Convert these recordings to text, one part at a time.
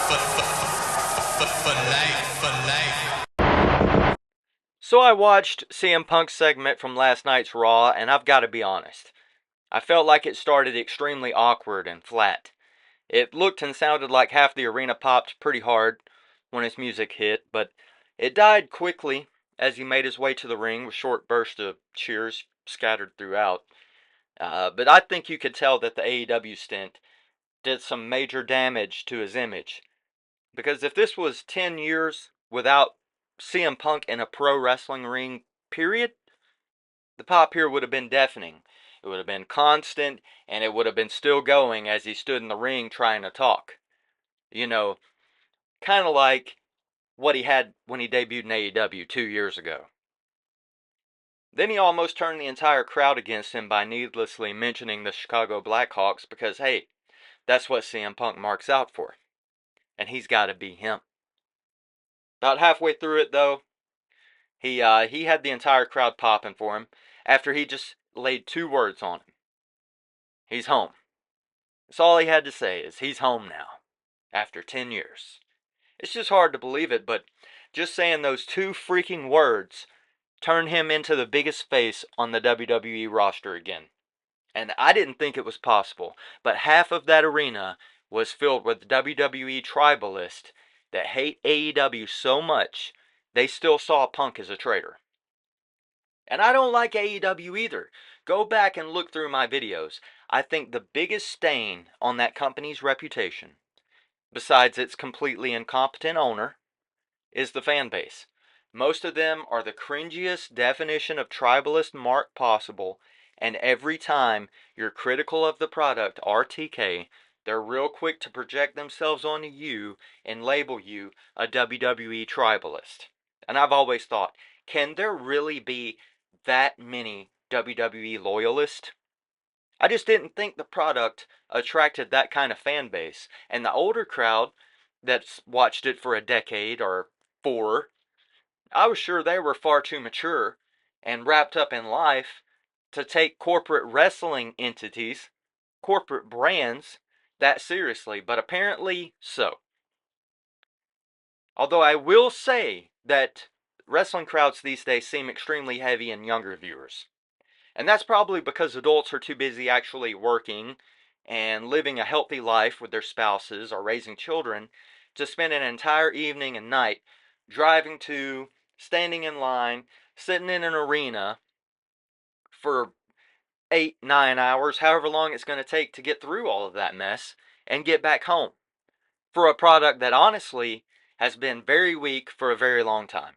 For life. So I watched CM Punk's segment from last night's Raw, and I've got to be honest. I felt like it started extremely awkward and flat. It looked and sounded like half the arena popped pretty hard when his music hit, but it died quickly as he made his way to the ring with short bursts of cheers scattered throughout. But I think you could tell that the AEW stint did some major damage to his image. Because if this was 10 years without CM Punk in a pro wrestling ring, period, the pop here would have been deafening. It would have been constant, and it would have been still going as he stood in the ring trying to talk. You know, kind of like what he had when he debuted in AEW 2 years ago. Then he almost turned the entire crowd against him by needlessly mentioning the Chicago Blackhawks because, hey, that's what CM Punk marks out for. And he's got to be him. About halfway through it, though, he had the entire crowd popping for him after he just laid 2 words on him. He's home. That's all he had to say is he's home now, after 10 years. It's just hard to believe it, but just saying those 2 freaking words turned him into the biggest face on the WWE roster again. And I didn't think it was possible, but half of that arena was filled with WWE tribalists that hate AEW so much they still saw Punk as a traitor. And I don't like AEW either. Go back and look through my videos. I think the biggest stain on that company's reputation, besides its completely incompetent owner, is the fan base. Most of them are the cringiest definition of tribalist mark possible, and every time you're critical of the product, RTK, they're real quick to project themselves onto you and label you a WWE tribalist. And I've always thought, can there really be that many WWE loyalists? I just didn't think the product attracted that kind of fan base. And the older crowd that's watched it for a decade or 4, I was sure they were far too mature and wrapped up in life to take corporate wrestling entities, corporate brands, that seriously, but apparently so. Although I will say that wrestling crowds these days seem extremely heavy in younger viewers. And that's probably because adults are too busy actually working and living a healthy life with their spouses or raising children to spend an entire evening and night driving to, standing in line, sitting in an arena for 8, 9 hours, however long it's going to take to get through all of that mess and get back home for a product that honestly has been very weak for a very long time.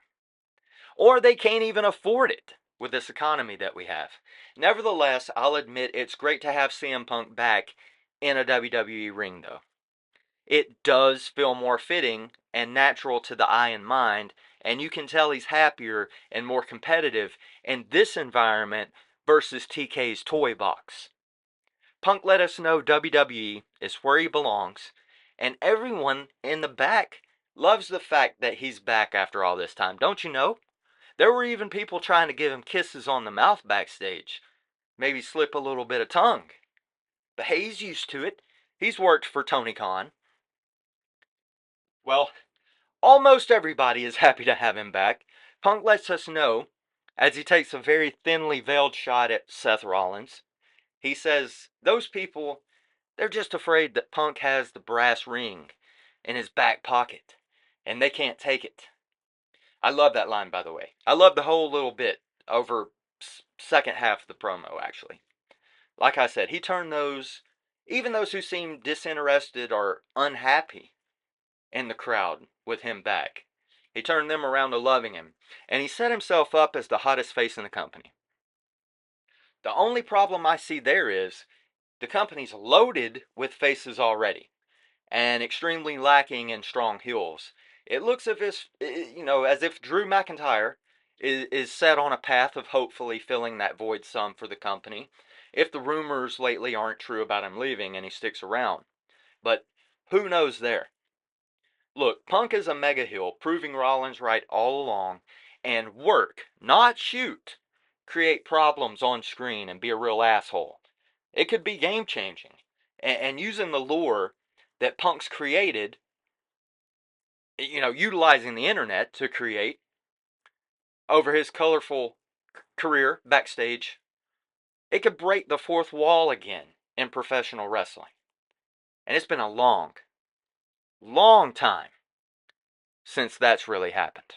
Or they can't even afford it with this economy that we have. Nevertheless, I'll admit it's great to have CM Punk back in a WWE ring, though. It does feel more fitting and natural to the eye and mind, and you can tell he's happier and more competitive in this environment versus TK's toy box. Punk let us know WWE is where he belongs, and everyone in the back loves the fact that he's back after all this time. Don't you know? There were even people trying to give him kisses on the mouth backstage. Maybe slip a little bit of tongue. But hey, he's used to it. He's worked for Tony Khan. Well, almost everybody is happy to have him back. Punk lets us know, as he takes a very thinly veiled shot at Seth Rollins. He says, those people, they're just afraid that Punk has the brass ring in his back pocket, and they can't take it. I love that line, by the way. I love the whole little bit over second half of the promo, actually. Like I said, he turned those, even those who seemed disinterested or unhappy in the crowd with him back, he turned them around to loving him, and he set himself up as the hottest face in the company. The only problem I see there is the company's loaded with faces already, and extremely lacking in strong heels. It looks as if Drew McIntyre is set on a path of hopefully filling that void some for the company, if the rumors lately aren't true about him leaving and he sticks around. But who knows there? Look, Punk is a mega heel, proving Rollins right all along, and work, not shoot, create problems on screen and be a real asshole. It could be game changing. And using the lore that Punk's created utilizing the internet to create over his colorful career backstage, it could break the fourth wall again in professional wrestling. And it's been a long, long time since that's really happened.